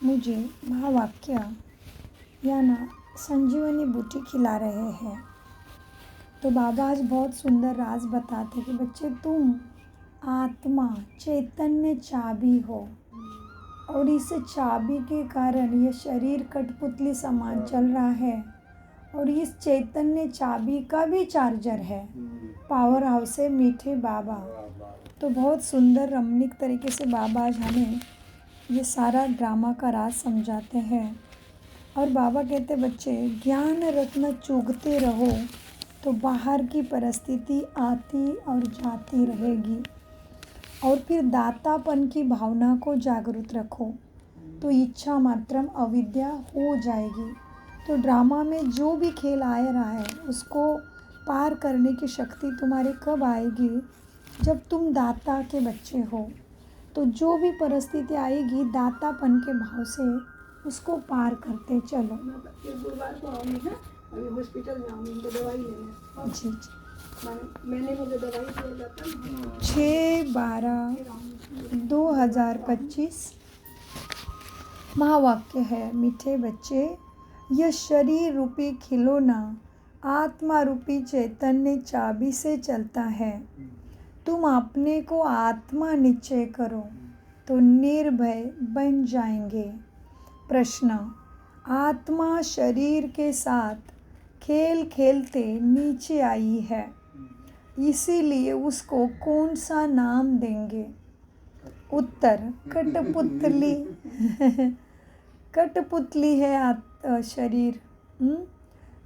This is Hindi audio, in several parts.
मुझे महावाक्य यानी संजीवनी बूटी खिला रहे हैं। तो बाबा आज बहुत सुंदर राज बताते कि बच्चे तुम आत्मा चैतन्य चाबी हो और इस चाबी के कारण ये शरीर कठपुतली समान चल रहा है और इस चैतन्य चाबी का भी चार्जर है। पावर हाउस है मीठे बाबा। तो बहुत सुंदर रमणीक तरीके से बाबा आज हमें ये सारा ड्रामा का राज समझाते हैं। और बाबा कहते बच्चे ज्ञान रत्न चुगते रहो तो बाहर की परिस्थिति आती और जाती रहेगी। और फिर दातापन की भावना को जागरूक रखो तो इच्छा मात्रम अविद्या हो जाएगी। तो ड्रामा में जो भी खेल आ रहा है उसको पार करने की शक्ति तुम्हारे कब आएगी? जब तुम दाता के बच्चे हो। तो जो भी परिस्थिति आएगी दातापन के भाव से उसको पार करते चलो। गुरुवार को आऊँगी ना, अभी हॉस्पिटल में आऊँगी, इनको दवाई लेने। जी मैंने मुझे दवाई दिया जाता 6/12/2025 महावाक्य है मीठे बच्चे, यह शरीर रूपी खिलौना आत्मा रूपी चैतन्य चाबी से चलता है। तुम अपने को आत्मा निश्चय करो तो निर्भय बन जाएंगे। प्रश्न, आत्मा शरीर के साथ खेल खेलते नीचे आई है, इसीलिए उसको कौन सा नाम देंगे? उत्तर, कठपुतली। कठपुतली है शरीर।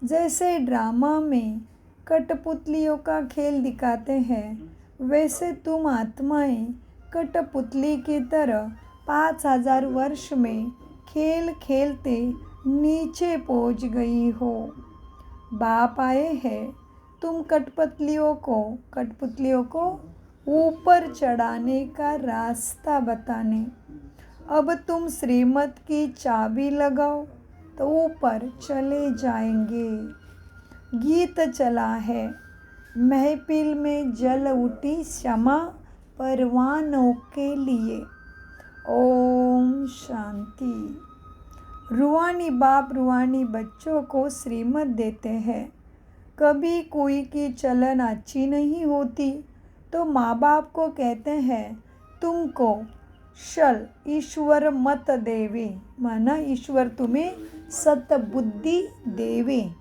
जैसे ड्रामा में कठपुतलियों का खेल दिखाते हैं वैसे तुम आत्माएं कठपुतली की तरह 5000 वर्ष में खेल खेलते नीचे पहुंच गई हो। बाप आए हैं तुम कठपुतलियों को ऊपर चढ़ाने का रास्ता बताने। अब तुम श्रीमत की चाबी लगाओ तो ऊपर चले जाएंगे। गीत चला है, महफिल में जल उठी क्षमा परवानों के लिए। ओम शांति। रूहानी बाप रूहानी बच्चों को श्रीमत देते हैं। कभी कोई की चलन अच्छी नहीं होती तो माँ बाप को कहते हैं तुमको शल ईश्वर मत देवे, माना ईश्वर तुम्हें सतबुद्धि देवे।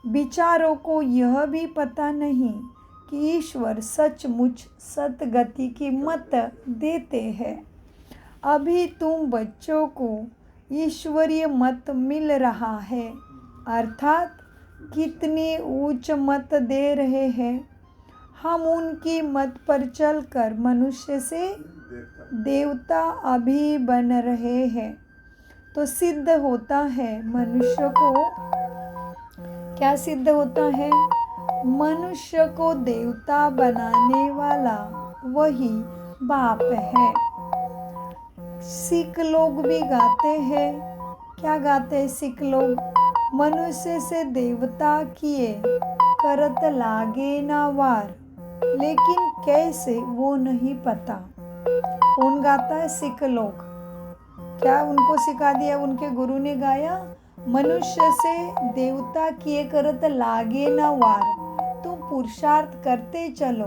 विचारों को यह भी पता नहीं कि ईश्वर सचमुच सतगति की मत देते हैं। अभी तुम बच्चों को ईश्वरीय मत मिल रहा है, अर्थात कितनी उच्च मत दे रहे हैं। हम उनकी मत पर चलकर मनुष्य से देवता अभी बन रहे हैं। तो सिद्ध होता है मनुष्य को, क्या सिद्ध होता है? मनुष्य को देवता बनाने वाला वही बाप है। सिख लोग भी गाते हैं, क्या गाते हैं सिख लोग? मनुष्य से देवता किए करत लागे ना वार, लेकिन कैसे वो नहीं पता। कौन गाता है? सिख लोग। क्या उनको सिखा दिया? उनके गुरु ने गाया, मनुष्य से देवता किए करत लागे ना वार। तुम पुरुषार्थ करते चलो,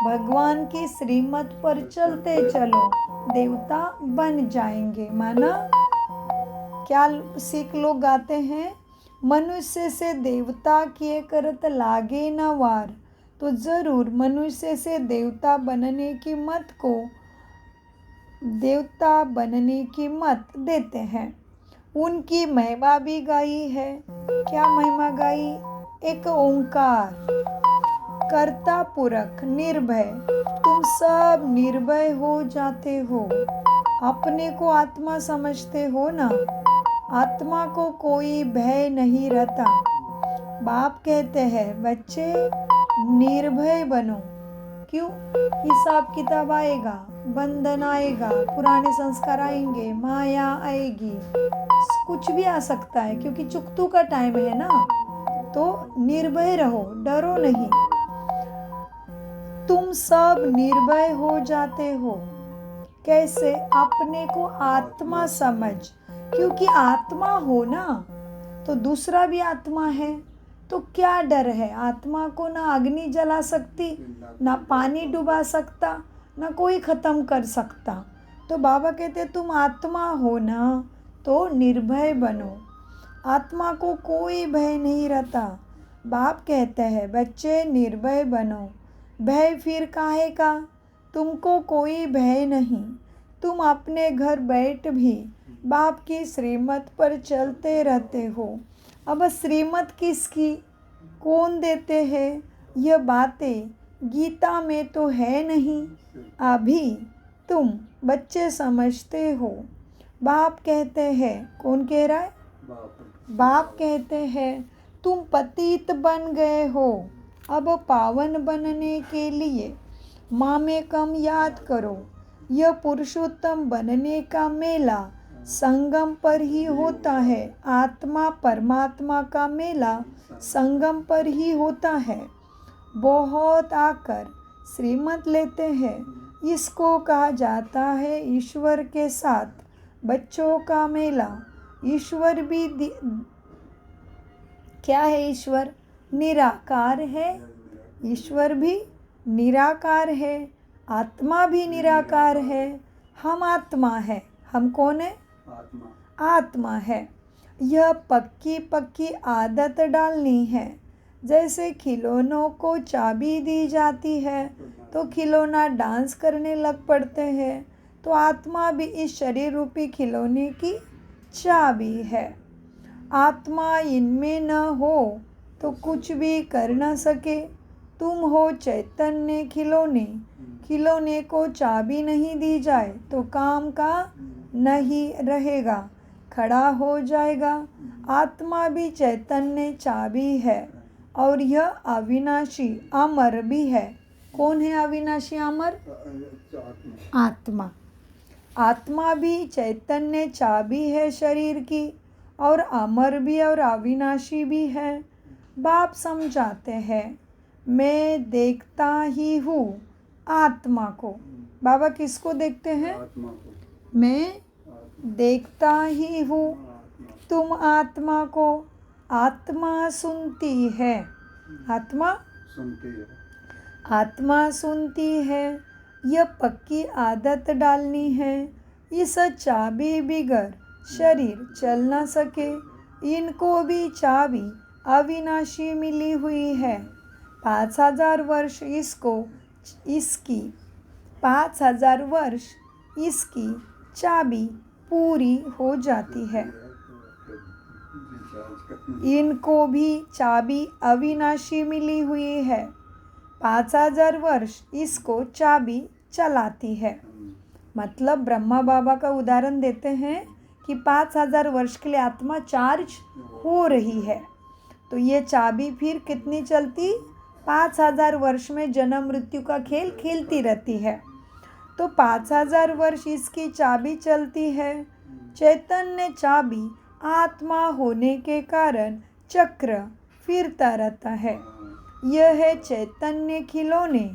भगवान की श्रीमत पर चलते चलो, देवता बन जाएंगे। माना क्या सिख लोग गाते हैं? मनुष्य से देवता किए करत लागे ना वार। तो जरूर मनुष्य से देवता बनने की मत देते हैं। उनकी महिमा भी गाई है। क्या महिमा गाई? एक ओंकार, कर्ता पुरख, निर्भय। तुम सब निर्भय हो जाते हो, अपने को आत्मा समझते हो ना। आत्मा को कोई भय नहीं रहता। बाप कहते हैं बच्चे निर्भय बनो। क्यों? हिसाब किताब आएगा, बंधन आएगा, पुराने संस्कार आएंगे, माया आएगी, कुछ भी आ सकता है क्योंकि चुकतू का टाइम है ना। तो निर्भय रहो, डरो नहीं। तुम सब निर्भय हो जाते हो, कैसे? अपने को आत्मा समझ, क्योंकि आत्मा हो ना तो दूसरा भी आत्मा है, तो क्या डर है? आत्मा को ना अग्नि जला सकती, ना पानी डुबा सकता, ना कोई ख़त्म कर सकता। तो बाबा कहते तुम आत्मा हो ना तो निर्भय बनो, आत्मा को कोई भय नहीं रहता। बाप कहते हैं बच्चे निर्भय बनो, भय फिर काहे का? तुमको कोई भय नहीं, तुम अपने घर बैठ भी बाप की श्रीमत पर चलते रहते हो। अब श्रीमत किसकी? कौन देते हैं? यह बातें गीता में तो है नहीं, अभी तुम बच्चे समझते हो। बाप कहते हैं, कौन कह रहा है? बाप कहते हैं तुम पतित बन गए हो, अब पावन बनने के लिए माँ में कम याद करो। यह पुरुषोत्तम बनने का मेला संगम पर ही होता है, आत्मा परमात्मा का मेला संगम पर ही होता है। बहुत आकर श्रीमत लेते हैं, इसको कहा जाता है ईश्वर के साथ बच्चों का मेला। ईश्वर भी क्या है? ईश्वर निराकार है, ईश्वर भी निराकार है, आत्मा भी निराकार है। हम आत्मा है। हम कौन है? आत्मा है। यह पक्की पक्की आदत डालनी है। जैसे खिलौनों को चाबी दी जाती है तो खिलौना डांस करने लग पड़ते हैं, तो आत्मा भी इस शरीर रूपी खिलौने की चाबी है। आत्मा इनमें न हो तो कुछ भी कर न सके। तुम हो चैतन्य खिलौने, खिलौने को चाबी नहीं दी जाए तो काम का नहीं रहेगा, खड़ा हो जाएगा। आत्मा भी चैतन्य चाबी है और यह अविनाशी अमर भी है। कौन है अविनाशी अमर? आत्मा। आत्मा भी चैतन्य चाबी है शरीर की, और अमर भी और अविनाशी भी है। बाप समझाते हैं मैं देखता ही हूँ आत्मा को। बाबा किसको देखते हैं? मैं देखता ही हूँ तुम आत्मा को। आत्मा सुनती है, आत्मा सुनती है। यह पक्की आदत डालनी है, इस चाबी बिगर शरीर चल न सके। इनको भी चाबी अविनाशी मिली हुई है। 5000 वर्ष इसकी 5000 वर्ष इसकी चाबी पूरी हो जाती है। इनको भी चाबी अविनाशी मिली हुई है। 5000 वर्ष इसको चाबी चलाती है। मतलब ब्रह्मा बाबा का उदाहरण देते हैं कि 5000 वर्ष के लिए आत्मा चार्ज हो रही है, तो ये चाबी फिर कितनी चलती? 5000 वर्ष में जन्म मृत्यु का खेल खेलती रहती है। तो 5000 वर्ष इसकी चाबी चलती है। चैतन्य चाबी आत्मा होने के कारण चक्र फिरता रहता है। यह है चैतन्य खिलौने।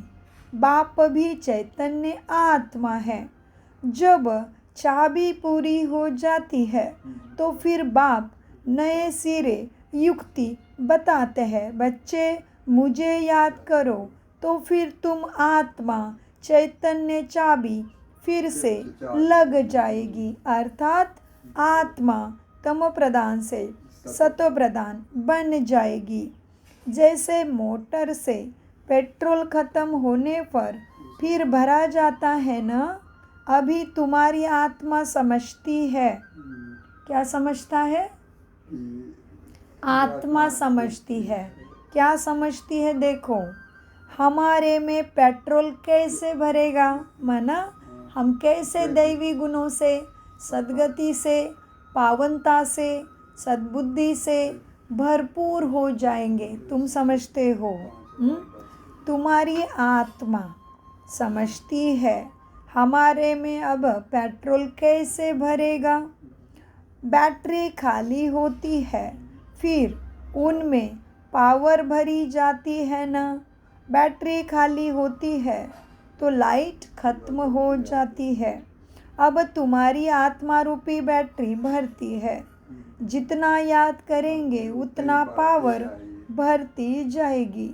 बाप भी चैतन्य आत्मा है। जब चाबी पूरी हो जाती है तो फिर बाप नए सिरे युक्ति बताते हैं, बच्चे मुझे याद करो, तो फिर तुम आत्मा चैतन्य चाबी फिर से लग जाएगी, अर्थात आत्मा तमो प्रधान से सतो प्रधान बन जाएगी। जैसे मोटर से पेट्रोल खत्म होने पर फिर भरा जाता है ना, अभी तुम्हारी आत्मा समझती है। क्या समझता है? आत्मा समझती है। क्या समझती है? देखो, हमारे में पेट्रोल कैसे भरेगा? माना हम कैसे दैवी गुणों से, सद्गति से, पावनता से, सद्बुद्धि से भरपूर हो जाएंगे। तुम समझते हो? तुम्हारी आत्मा समझती है हमारे में अब पेट्रोल कैसे भरेगा। बैटरी खाली होती है, फिर उनमें पावर भरी जाती है ना। बैटरी खाली होती है तो लाइट खत्म हो जाती है। अब तुम्हारी आत्मा रूपी बैटरी भरती है। जितना याद करेंगे उतना पावर भरती जाएगी।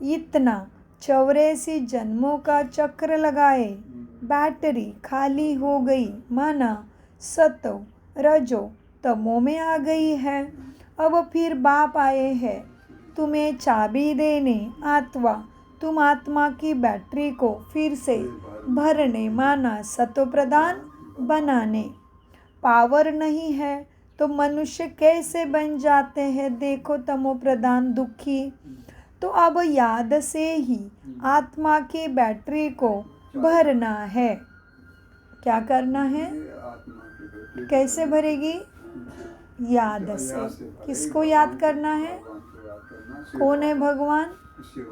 इतना 84 जन्मों का चक्र लगाए बैटरी खाली हो गई, माना सतो रजो तमो में आ गई है। अब फिर बाप आए हैं तुम्हें चाबी देने, अथवा तुम आत्मा की बैटरी को फिर से भरने, माना सतो प्रदान बनाने। पावर नहीं है तो मनुष्य कैसे बन जाते हैं, देखो तमो प्रधान दुखी। तो अब याद से ही आत्मा की बैटरी को भरना है। क्या करना है? कैसे भरेगी? याद से। किसको याद करना है? कौन है भगवान?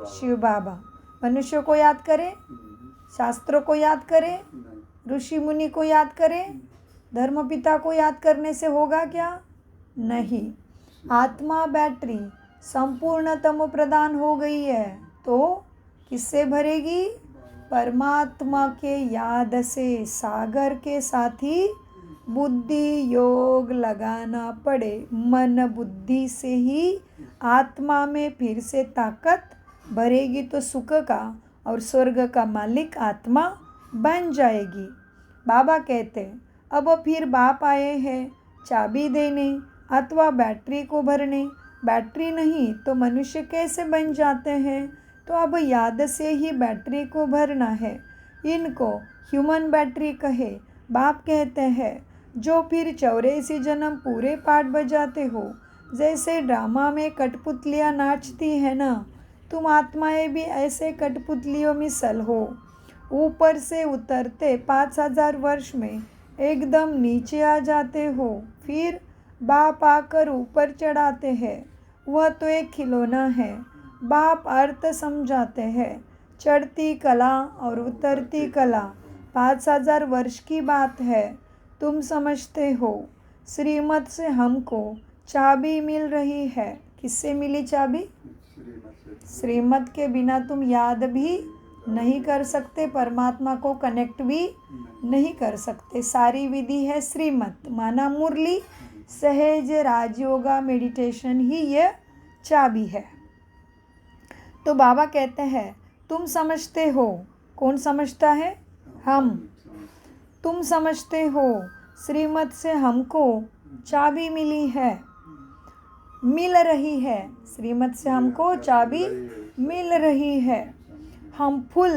शिव बाबा। मनुष्य को याद करे, शास्त्रों को याद करे, ऋषि मुनि को याद करे, धर्म पिता को याद करने से होगा क्या? नहीं। आत्मा बैटरी संपूर्ण तमो प्रदान हो गई है तो किससे भरेगी? परमात्मा के याद से। सागर के साथ ही बुद्धि योग लगाना पड़े। मन बुद्धि से ही आत्मा में फिर से ताकत भरेगी तो सुख का और स्वर्ग का मालिक आत्मा बन जाएगी। बाबा कहते अब फिर बाप आए हैं चाबी देने अथवा बैटरी को भरने। बैटरी नहीं तो मनुष्य कैसे बन जाते हैं? तो अब याद से ही बैटरी को भरना है। इनको ह्यूमन बैटरी कहे। बाप कहते हैं जो फिर 84 जन्म पूरे पाठ बजाते हो, जैसे ड्रामा में कठपुतलियाँ नाचती है ना, तुम आत्माएं भी ऐसे कठपुतलियों में सल हो। ऊपर से उतरते 5000 वर्ष में एकदम नीचे आ जाते हो, फिर बाप आकर ऊपर चढ़ाते हैं। वह तो एक खिलौना है। बाप अर्थ समझाते हैं। चढ़ती कला और उतरती कला 5000 वर्ष की बात है। तुम समझते हो श्रीमत से हमको चाबी मिल रही है। किससे मिली चाबी? श्रीमत के बिना तुम याद भी नहीं कर सकते, परमात्मा को कनेक्ट भी नहीं कर सकते। सारी विधि है श्रीमत, माना मुरली, सहज राजयोगा मेडिटेशन ही ये चाबी है। तो बाबा कहते हैं तुम समझते हो। कौन समझता है? हम। तुम समझते हो श्रीमत से हमको चाबी मिली है, मिल रही है। श्रीमत से हमको चाबी मिल रही है। हम फुल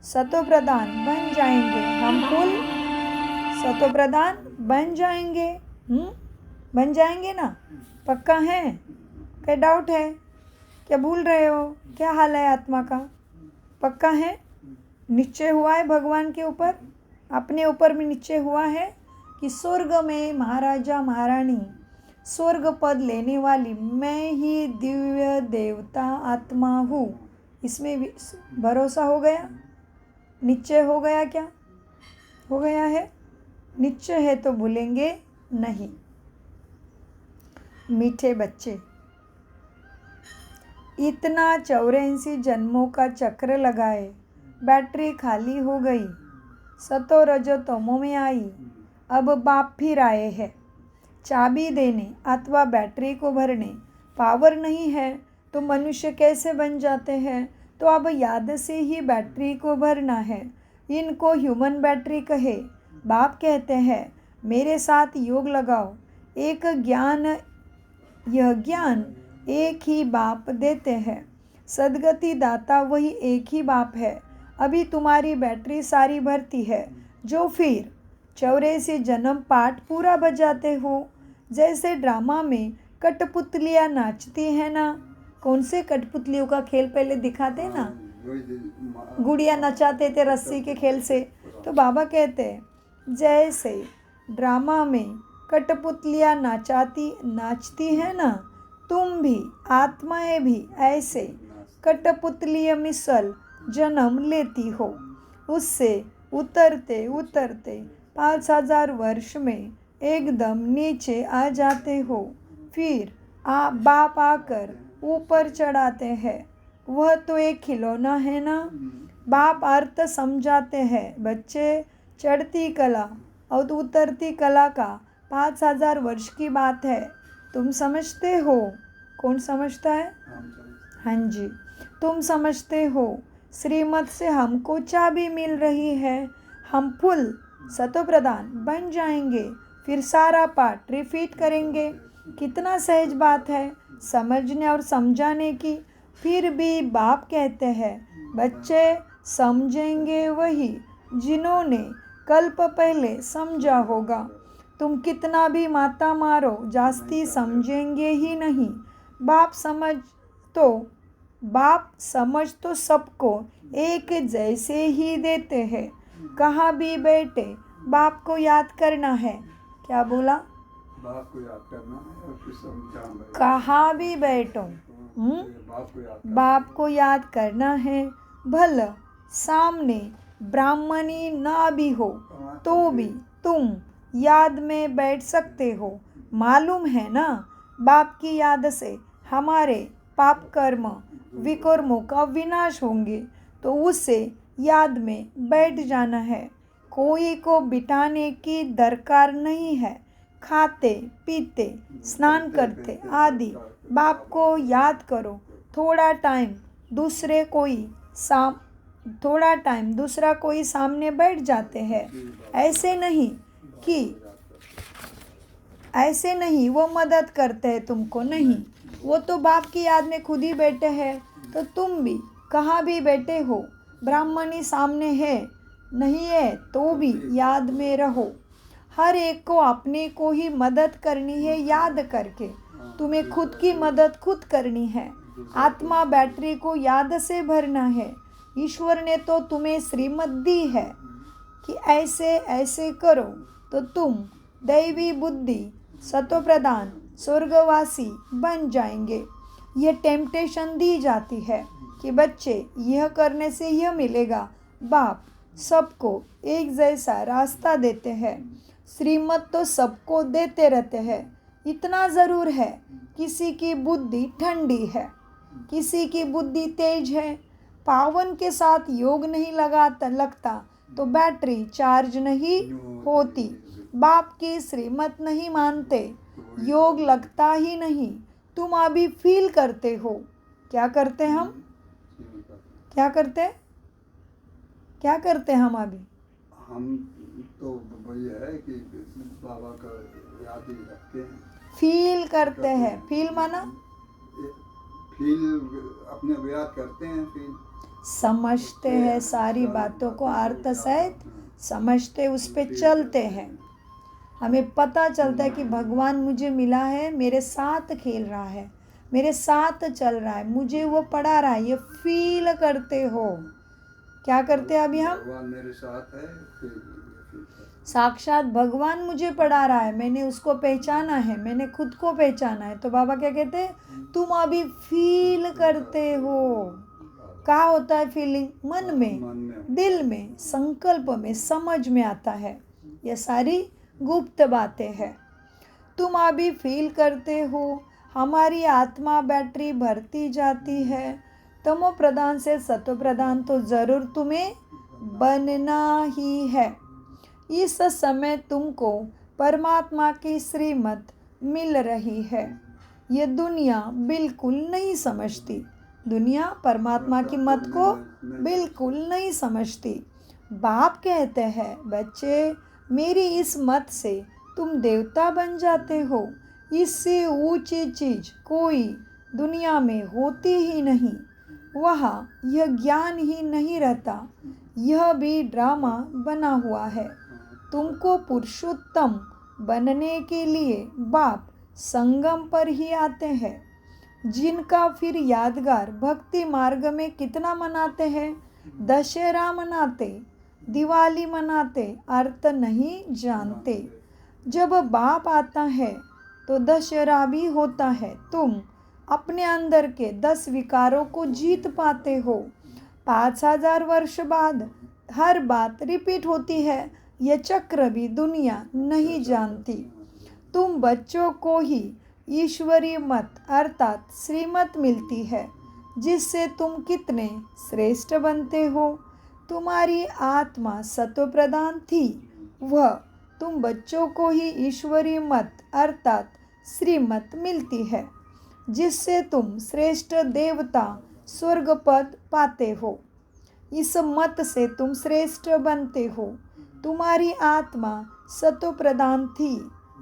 सतो प्रधान बन जाएंगे। हम फुल सतो प्रधान बन जाएंगे। बन जाएंगे ना? पक्का है? क्या डाउट है? क्या भूल रहे हो? क्या हाल है आत्मा का? पक्का है? निश्चय हुआ है भगवान के ऊपर, अपने ऊपर भी निश्चय हुआ है कि स्वर्ग में महाराजा महारानी, स्वर्ग पद लेने वाली मैं ही दिव्य देवता आत्मा हूँ। इसमें भी भरोसा हो गया? निश्चय हो गया? क्या हो गया है? निश्चय है तो भूलेंगे नहीं। मीठे बच्चे, इतना 84 जन्मों का चक्र लगाए बैटरी खाली हो गई, सतो रजो तमो में आई। अब बाप फिर आए हैं चाबी देने अथवा बैटरी को भरने। पावर नहीं है तो मनुष्य कैसे बन जाते हैं? तो अब याद से ही बैटरी को भरना है। इनको ह्यूमन बैटरी कहे। बाप कहते हैं मेरे साथ योग लगाओ। एक ज्ञान, यह ज्ञान एक ही बाप देते हैं। सदगति दाता वही एक ही बाप है। अभी तुम्हारी बैटरी सारी भरती है, जो फिर 84 जन्म पाठ पूरा बजाते हो। जैसे ड्रामा में कठपुतलियाँ नाचती है ना। कौन से कठपुतलियों का खेल पहले दिखाते ना, गुड़िया नचाते थे रस्सी के खेल से। तो बाबा कहते हैं जैसे ड्रामा में कठपुतलियाँ नाचती है ना, तुम भी आत्माएं भी ऐसे कठपुतलियों मिसल जन्म लेती हो। उससे उतरते उतरते 5000 वर्ष में एकदम नीचे आ जाते हो। फिर बाप आकर ऊपर चढ़ाते हैं। वह तो एक खिलौना है ना। बाप अर्थ समझाते हैं। बच्चे, चढ़ती कला और उतरती कला का 5000 वर्ष की बात है। तुम समझते हो? कौन समझता है? हाँ जी, तुम समझते हो। श्रीमत से हमको चाबी मिल रही है। हम फुल सतोप्रधान बन जाएंगे, फिर सारा पाठ रिपीट करेंगे। कितना सहज बात है समझने और समझाने की। फिर भी बाप कहते हैं बच्चे समझेंगे वही जिन्होंने कल्प पहले समझा होगा। तुम कितना भी माता मारो जास्ती समझेंगे ही नहीं। बाप समझ तो सबको एक जैसे ही देते हैं। कहाँ भी बैठे बाप को याद करना है। क्या बोला? बाप को याद करना है और फिर समझाना है। कहाँ भी बैठो बाप को याद करना है। भला सामने ब्राह्मणी ना भी हो तो भी तुम याद में बैठ सकते हो। मालूम है ना, बाप की याद से हमारे पाप कर्म विकर्मों का विनाश होंगे, तो उससे याद में बैठ जाना है। कोई को बिठाने की दरकार नहीं है। खाते पीते स्नान करते आदि बाप को याद करो। थोड़ा टाइम दूसरा कोई सामने बैठ जाते हैं। ऐसे नहीं वो मदद करते हैं तुमको, नहीं, वो तो बाप की याद में खुद ही बैठे हैं। तो तुम भी कहाँ भी बैठे हो, ब्राह्मणी सामने है नहीं है तो भी याद में रहो। हर एक को अपने को ही मदद करनी है। याद करके तुम्हें खुद की मदद खुद करनी है। आत्मा बैटरी को याद से भरना है। ईश्वर ने तो तुम्हें श्रीमत दी है कि ऐसे ऐसे करो, तो तुम दैवी बुद्धि सतोप्रधान स्वर्गवासी बन जाएंगे। यह टेम्पटेशन दी जाती है कि बच्चे यह करने से यह मिलेगा। बाप सबको एक जैसा रास्ता देते हैं। श्रीमत तो सबको देते रहते हैं। इतना ज़रूर है, किसी की बुद्धि ठंडी है, किसी की बुद्धि तेज है। पावन के साथ योग नहीं लगता तो बैटरी चार्ज नहीं होती। बाप की श्रीमत नहीं मानते, योग लगता ही नहीं। तुम अभी फील करते हो। क्या करते हम? क्या करते हम अभी? हम तो वही है कि बाबा का याद ही रखते हैं। फील करते हैं। फील माना फील अपने आप याद करते हैं। फील समझते हैं, सारी बातों को अर्थ सहित समझते, उस पे चलते हैं। हमें पता चलता है कि भगवान मुझे मिला है, मेरे साथ खेल रहा है, मेरे साथ चल रहा है, मुझे वो पढ़ा रहा है। ये फील करते हो। क्या करते हैं अभी हम? भगवान मेरे साथ है। साक्षात भगवान मुझे पढ़ा रहा है, मैंने उसको पहचाना है, मैंने खुद को पहचाना है। तो बाबा क्या कहते हैं? तुम अभी फील करते हो। क्या होता है फीलिंग? मन में, दिल में, संकल्प में, समझ में आता है। ये सारी गुप्त बातें हैं। तुम अभी फील करते हो। हमारी आत्मा बैटरी भरती जाती है। तमो प्रधान से सतो प्रधान तो ज़रूर तुम्हें बनना ही है। इस समय तुमको परमात्मा की श्रीमत मिल रही है। ये दुनिया बिल्कुल नहीं समझती। दुनिया परमात्मा की मत को बिल्कुल नहीं समझती। बाप कहते हैं बच्चे, मेरी इस मत से तुम देवता बन जाते हो। इससे ऊंची चीज कोई दुनिया में होती ही नहीं। वहाँ यह ज्ञान ही नहीं रहता। यह भी ड्रामा बना हुआ है। तुमको पुरुषोत्तम बनने के लिए बाप संगम पर ही आते हैं। जिनका फिर यादगार भक्ति मार्ग में कितना मनाते हैं। दशहरा मनाते, दिवाली मनाते, अर्थ नहीं जानते। जब बाप आता है तो दशहरा भी होता है। तुम अपने अंदर के 10 विकारों को जीत पाते हो। 5000 वर्ष बाद हर बात रिपीट होती है। यह चक्र भी दुनिया नहीं जानती। तुम बच्चों को ही ईश्वरीय मत अर्थात श्रीमत मिलती है, जिससे तुम कितने श्रेष्ठ बनते हो। तुम्हारी आत्मा सतो प्रधान थी, वह तुम बच्चों को ही ईश्वरी मत अर्थात श्रीमत मिलती है, जिससे तुम श्रेष्ठ देवता स्वर्ग पद पाते हो। इस मत से तुम श्रेष्ठ बनते हो। तुम्हारी आत्मा सतो प्रधान थी,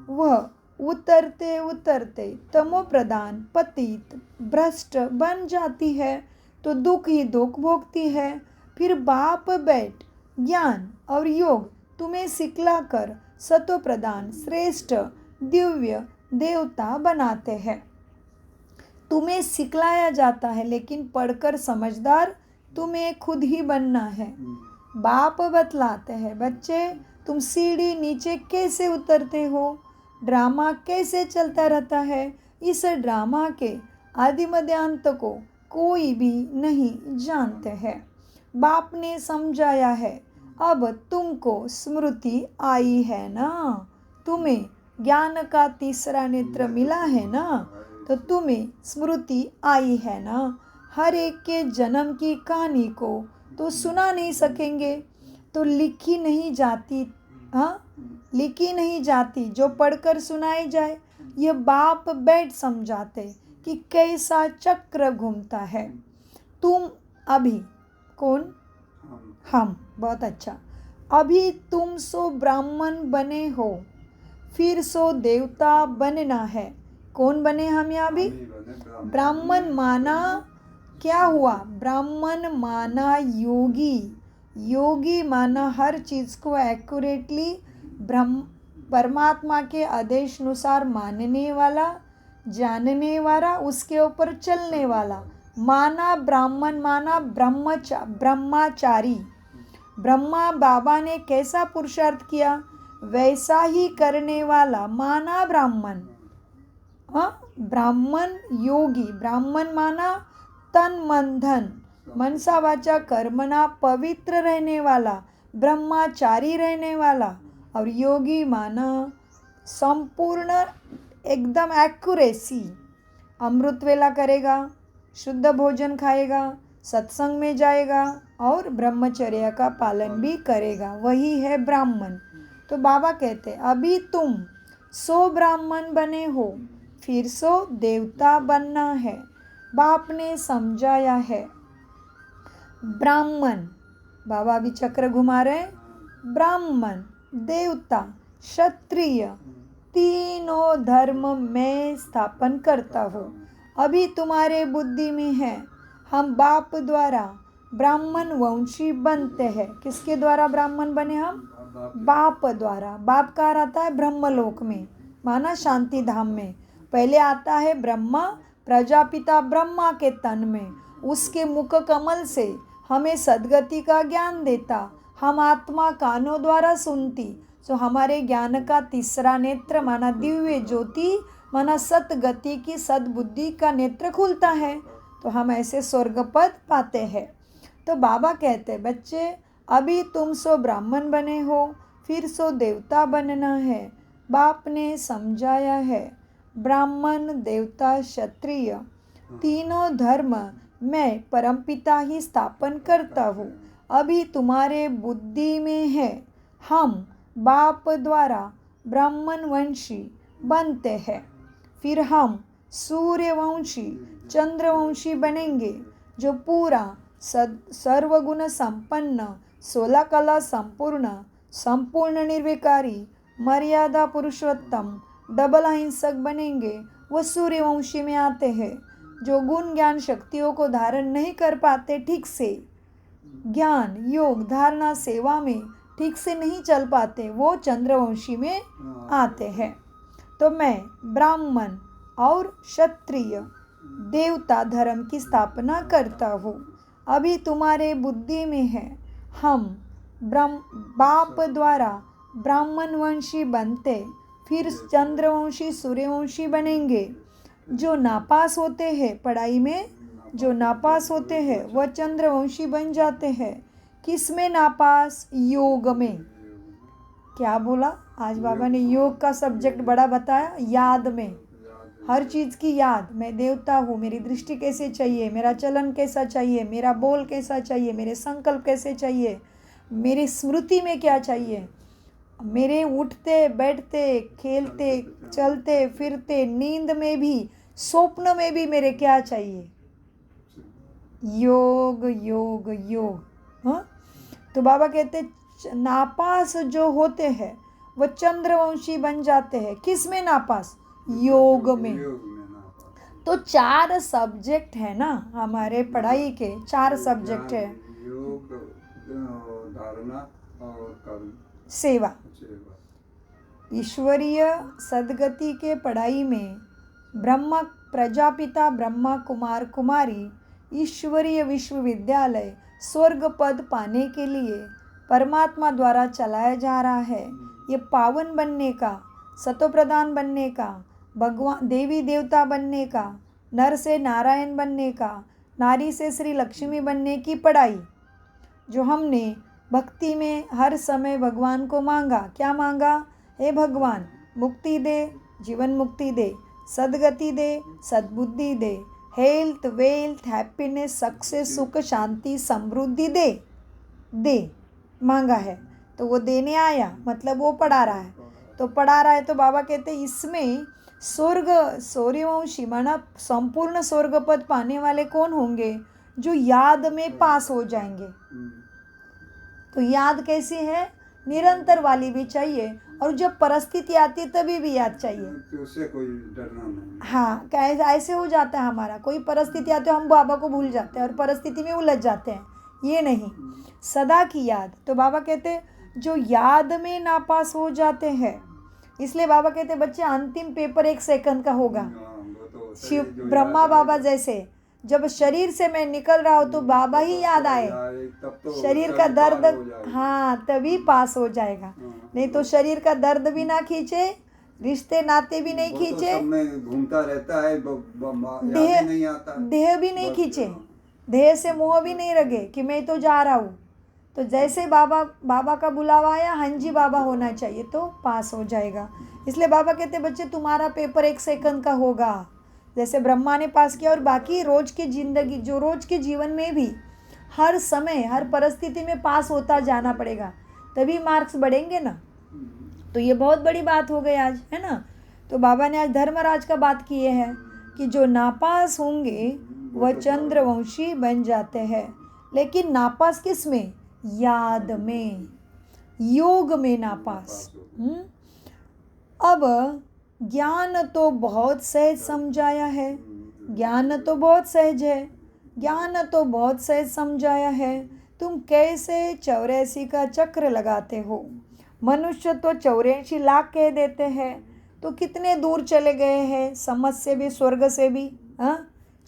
वह उतरते उतरते तमो प्रधान पतित भ्रष्ट बन जाती है, तो दुख ही दुख भोगती है। फिर बाप बैठ ज्ञान और योग तुम्हें सिखलाकर सतो प्रधान श्रेष्ठ दिव्य देवता बनाते हैं। तुम्हें सिखलाया जाता है, लेकिन पढ़कर समझदार तुम्हें खुद ही बनना है। बाप बतलाते हैं, बच्चे तुम सीढ़ी नीचे कैसे उतरते हो, ड्रामा कैसे चलता रहता है। इस ड्रामा के आदि मध्य अंत को कोई भी नहीं जानते हैं। बाप ने समझाया है। अब तुमको स्मृति आई है ना, तुम्हें ज्ञान का तीसरा नेत्र मिला है ना, तो तुम्हें स्मृति आई है ना। हर एक के जन्म की कहानी को तो सुना नहीं सकेंगे, तो लिखी नहीं जाती। हाँ, लिखी नहीं जाती, जो पढ़कर सुनाई जाए। ये बाप बैठ समझाते कि कैसा चक्र घूमता है। तुम अभी कौन? हम। बहुत अच्छा। अभी तुम सो ब्राह्मण बने हो, फिर सो देवता बनना है। कौन बने हम यहाँ भी? ब्राह्मण माना क्या हुआ? ब्राह्मण माना योगी। योगी माना हर चीज़ को एक्यूरेटली परमात्मा के आदेश अनुसार मानने वाला, जानने वाला, उसके ऊपर चलने वाला। माना ब्राह्मण माना ब्रह्मचारी। ब्रह्मा बाबा ने कैसा पुरुषार्थ किया, वैसा ही करने वाला माना ब्राह्मण। हाँ, ब्राह्मण योगी। ब्राह्मण माना तन मन धन मनसा वाचा कर्मणा पवित्र रहने वाला, ब्रह्मचारी रहने वाला। और योगी माना संपूर्ण एकदम एक्यूरेसी। अमृत वेला करेगा, शुद्ध भोजन खाएगा, सत्संग में जाएगा और ब्रह्मचर्य का पालन भी करेगा, वही है ब्राह्मण। तो बाबा कहते अभी तुम सो ब्राह्मण बने हो, फिर सो देवता बनना है। बाप ने समझाया है। ब्राह्मण, बाबा भी चक्र घुमा रहे हैं। ब्राह्मण, देवता, क्षत्रिय, तीनों धर्म में स्थापन करता हूँ। अभी तुम्हारे बुद्धि में है, हम बाप द्वारा ब्राह्मण वंशी बनते हैं। किसके द्वारा ब्राह्मण बने हम? बाप द्वारा। बाप कहाँ रहता है? ब्रह्मलोक में, माना शांति धाम में। पहले आता है ब्रह्मा, प्रजापिता ब्रह्मा के तन में, उसके मुख कमल से हमें सद्गति का ज्ञान देता। हम आत्मा कानों द्वारा सुनती, तो हमारे ज्ञान का तीसरा नेत्र माना दिव्य ज्योति माना सतगति की सद्बुद्धि का नेत्र खुलता है, तो हम ऐसे स्वर्ग पद पाते हैं। तो बाबा कहते बच्चे अभी तुम सो ब्राह्मण बने हो, फिर सो देवता बनना है। बाप ने समझाया है। ब्राह्मण, देवता, क्षत्रिय तीनों धर्म मैं परमपिता ही स्थापन करता हूँ। अभी तुम्हारे बुद्धि में है, हम बाप द्वारा ब्राह्मण वंशी बनते हैं, फिर हम सूर्यवंशी चंद्रवंशी बनेंगे, जो पूरा सर्वगुण संपन्न 16 कला संपूर्ण निर्विकारी मर्यादा पुरुषोत्तम डबल अहिंसक बनेंगे। वो सूर्यवंशी में आते हैं, जो गुण ज्ञान शक्तियों को धारण नहीं कर पाते, ठीक से ज्ञान योग धारणा सेवा में ठीक से नहीं चल पाते, वो चंद्रवंशी में आते हैं। तो मैं ब्राह्मण और क्षत्रिय देवता धर्म की स्थापना करता हूँ। अभी तुम्हारे बुद्धि में है, हम बाप द्वारा ब्राह्मण वंशी बनते, फिर चंद्रवंशी सूर्यवंशी बनेंगे। जो नापास होते हैं पढ़ाई में, जो नापास होते हैं वह चंद्रवंशी बन जाते हैं। किस में नापास? योग में। क्या बोला आज बाबा ने? योग का सब्जेक्ट बड़ा बताया। याद में, हर चीज़ की याद। मैं देवता हूँ, मेरी दृष्टि कैसे चाहिए, मेरा चलन कैसा चाहिए, मेरा बोल कैसा चाहिए, मेरे संकल्प कैसे चाहिए, मेरी स्मृति में क्या चाहिए, मेरे उठते बैठते खेलते चलते फिरते नींद में भी स्वप्न में भी मेरे क्या चाहिए? योग योग योग। हाँ, तो बाबा कहते नापास जो होते हैं वह चंद्रवंशी बन जाते हैं। किस में नापास? योग में। योग में ना पास। तो 4 सब्जेक्ट है ना हमारे पढ़ाई के, 4 सब्जेक्ट है। योग, धारणा और कर्म, सेवा। सेवा। ईश्वरीय सदगति के पढ़ाई में ब्रह्मा प्रजापिता ब्रह्मा कुमार कुमारी ईश्वरीय विश्वविद्यालय स्वर्ग पद पाने के लिए परमात्मा द्वारा चलाया जा रहा है। ये पावन बनने का, सतोप्रधान बनने का, भगवान देवी देवता बनने का, नर से नारायण बनने का, नारी से श्री लक्ष्मी बनने की पढ़ाई जो हमने भक्ति में हर समय भगवान को मांगा। क्या मांगा? हे भगवान मुक्ति दे, जीवन मुक्ति दे, सदगति दे, सद्बुद्धि दे, हेल्थ वेल्थ हैप्पीनेस सक्सेस सुख शांति समृद्धि दे मांगा है। तो वो देने आया, मतलब वो पढ़ा रहा है। तो पढ़ा रहा है तो बाबा कहते इसमें स्वर्ग सूर्यवंशी माना संपूर्ण स्वर्ग पद पाने वाले कौन होंगे? जो याद में पास हो जाएंगे। तो याद कैसी है? निरंतर वाली भी चाहिए, और जब परिस्थिति आती है तभी भी याद चाहिए। तो उससे कोई डरना नहीं। हाँ, ऐसे हो जाता है हमारा, कोई परिस्थिति आती है हम बाबा को भूल जाते हैं और परिस्थिति में उलझ जाते हैं। ये नहीं, सदा की याद। तो बाबा कहते जो याद में नापास हो जाते हैं, इसलिए बाबा कहते बच्चे अंतिम पेपर 1 सेकंड का होगा। वो तो शिव शरीर जो ब्रह्मा याद बाबा आएगा, जैसे जब शरीर से मैं निकल रहा हूँ तो बाबा ही याद आए, तब तो शरीर का शरीर पार दर्द, हो जाएगा। हाँ तभी पास हो जाएगा। नहीं तो शरीर का दर्द भी ना खींचे, रिश्ते नाते भी नहीं वो तो खींचे, सब में घूमता रहता है, याद देह ही नहीं आता। देह भी नहीं बस, खींचे, देह से मोह भी नहीं रगे कि मैं तो जा रहा हूँ। तो जैसे बाबा का बुलावा आया, हाँ जी बाबा होना चाहिए, तो पास हो जाएगा। इसलिए बाबा कहते बच्चे तुम्हारा पेपर 1 सेकंड का होगा, जैसे ब्रह्मा ने पास किया। और बाकी रोज की जिंदगी, जो रोज के जीवन में भी हर समय हर परिस्थिति में पास होता जाना पड़ेगा, तभी मार्क्स बढ़ेंगे ना। तो ये बहुत बड़ी बात हो गई आज, है ना। तो बाबा ने आज धर्मराज का बात किए है कि जो नापास होंगे वह चंद्रवंशी बन जाते हैं। लेकिन नापास किस में? याद में, योग में नापास। अब ज्ञान तो बहुत सहज समझाया है, ज्ञान तो बहुत सहज है, ज्ञान तो बहुत सहज समझाया है। तुम कैसे 84 का चक्र लगाते हो? मनुष्य तो 84 लाख कह देते हैं, तो कितने दूर चले गए हैं, समझ से भी स्वर्ग से भी। हाँ,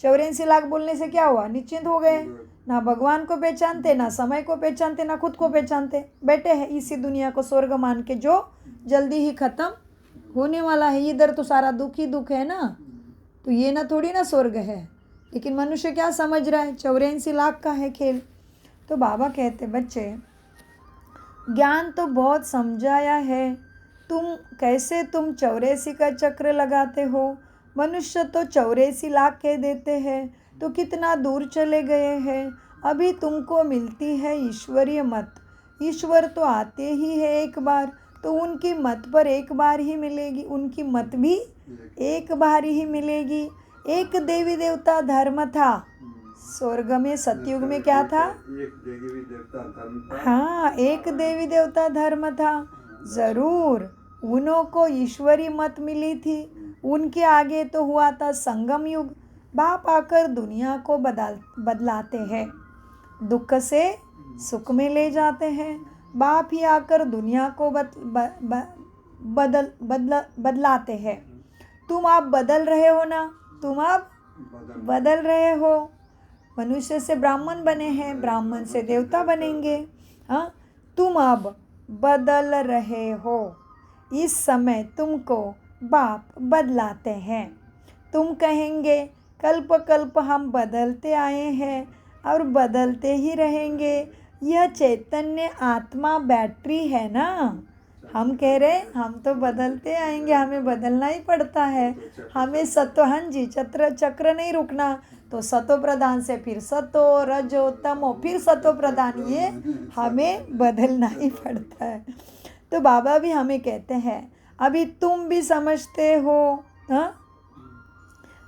84 लाख बोलने से क्या हुआ? निश्चिंत हो गए, ना भगवान को पहचानते, ना समय को पहचानते, ना खुद को पहचानते, बैठे हैं इसी दुनिया को स्वर्ग मान के, जो जल्दी ही खत्म होने वाला है। इधर तो सारा दुख ही दुख है ना, तो ये ना थोड़ी ना स्वर्ग है। लेकिन मनुष्य क्या समझ रहा है? 84 लाख का है खेल। तो बाबा कहते बच्चे ज्ञान तो बहुत समझाया है, कैसे तुम 84 का चक्र लगाते हो? मनुष्य तो 84 लाख कह देते हैं, तो कितना दूर चले गए हैं। अभी तुमको मिलती है ईश्वरीय मत। ईश्वर तो आते ही है एक बार, तो उनकी मत पर एक बार ही मिलेगी, उनकी मत भी एक बार ही मिलेगी। एक देवी देवता धर्म था स्वर्ग में, सतयुग में क्या था? एक देवी देवता धर्म था। हाँ, एक देवी देवता धर्म था। जरूर उन्हों को ईश्वरी मत मिली थी, उनके आगे तो हुआ था संगम युग। बाप आकर दुनिया को बदलाते हैं, दुख से सुख में ले जाते हैं। बाप ही आकर दुनिया को बदलाते हैं। तुम आप बदल रहे हो ना, तुम आप बदल रहे हो। मनुष्य से ब्राह्मण बने हैं, ब्राह्मण से देवता बनेंगे। हाँ, तुम अब बदल रहे हो। इस समय तुमको बाप बदलाते हैं। तुम कहेंगे कल्प कल्प हम बदलते आए हैं और बदलते ही रहेंगे। यह चैतन्य आत्मा बैटरी है ना। हम कह रहे हम तो बदलते आएंगे, हमें बदलना ही पड़ता है। हमें सतो, हाँ जी, चक्र नहीं रुकना। तो सतो प्रधान से फिर सतो, रजो, तमो, फिर सतो प्रधान, ये हमें बदलना ही पड़ता है। तो बाबा भी हमें कहते हैं अभी तुम भी समझते हो। हाँ,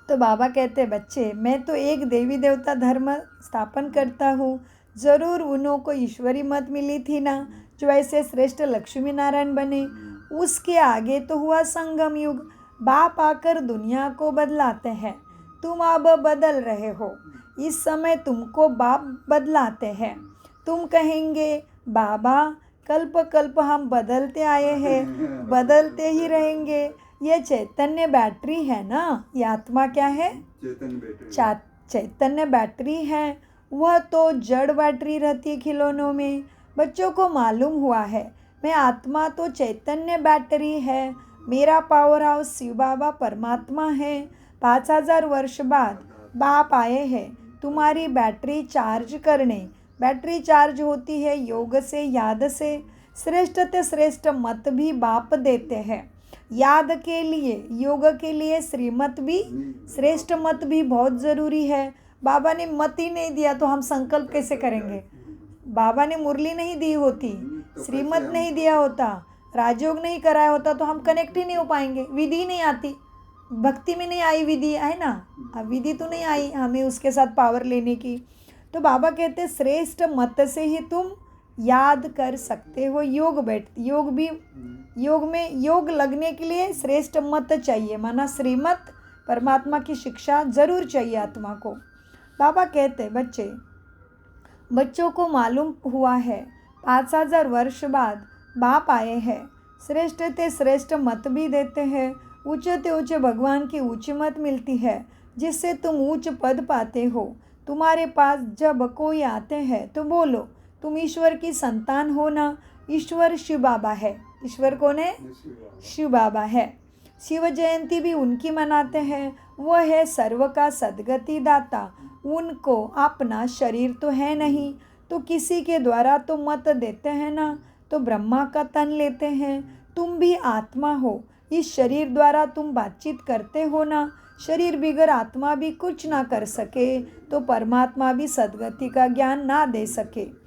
तो बाबा कहते बच्चे मैं तो एक देवी देवता धर्म स्थापन करता हूँ। ज़रूर उन्हों को ईश्वरी मत मिली थी ना, जो ऐसे श्रेष्ठ लक्ष्मी नारायण बने। उसके आगे तो हुआ संगम युग, बाप आकर दुनिया को बदलाते हैं। तुम अब बदल रहे हो, इस समय तुमको बाप बदलाते हैं। तुम कहेंगे बाबा कल्प कल्प हम बदलते आए हैं, बदलते ही रहेंगे। ये चैतन्य बैटरी है ना, ये आत्मा क्या है? चैतन्य बैटरी है। वह तो जड़ बैटरी रहती है खिलौनों में। बच्चों को मालूम हुआ है मैं आत्मा तो चैतन्य बैटरी है। मेरा पावर हाउस शिव बाबा परमात्मा है। 5000 वर्ष बाद बाप आए हैं तुम्हारी बैटरी चार्ज करने। बैटरी चार्ज होती है योग से, याद से। श्रेष्ठ से श्रेष्ठ मत भी बाप देते हैं। याद के लिए, योग के लिए श्रीमत भी, श्रेष्ठ मत भी बहुत ज़रूरी है। बाबा ने मत ही नहीं दिया तो हम संकल्प कैसे करेंगे? बाबा ने मुरली नहीं दी होती, श्रीमत नहीं दिया होता, राजयोग नहीं कराया होता तो हम कनेक्ट ही नहीं हो पाएंगे। विधि नहीं आती, भक्ति में नहीं आई विधि, है ना। अब विधि तो नहीं आई हमें उसके साथ पावर लेने की। तो बाबा कहते श्रेष्ठ मत से ही तुम याद कर सकते हो। योग भी, योग में योग लगने के लिए श्रेष्ठ मत चाहिए, माना श्रीमत परमात्मा की शिक्षा जरूर चाहिए आत्मा को। बाबा कहते बच्चों को मालूम हुआ है 5000 वर्ष बाद बाप आए हैं। श्रेष्ठ ते श्रेष्ठ मत भी देते हैं। ऊंचे ते ऊंचे भगवान की ऊंची मत मिलती है, जिससे तुम ऊंच पद पाते हो। तुम्हारे पास जब कोई आते हैं तो बोलो तुम ईश्वर की संतान हो ना। ईश्वर शिव बाबा है। ईश्वर कौन है? शिव बाबा है। शिव जयंती भी उनकी मनाते हैं। वह है सर्व का सद्गति दाता। उनको अपना शरीर तो है नहीं, तो किसी के द्वारा तो मत देते हैं ना। तो ब्रह्मा का तन लेते हैं। तुम भी आत्मा हो, इस शरीर द्वारा तुम बातचीत करते हो ना। शरीर बिगर आत्मा भी कुछ ना कर सके, तो परमात्मा भी सद्गति का ज्ञान ना दे सके।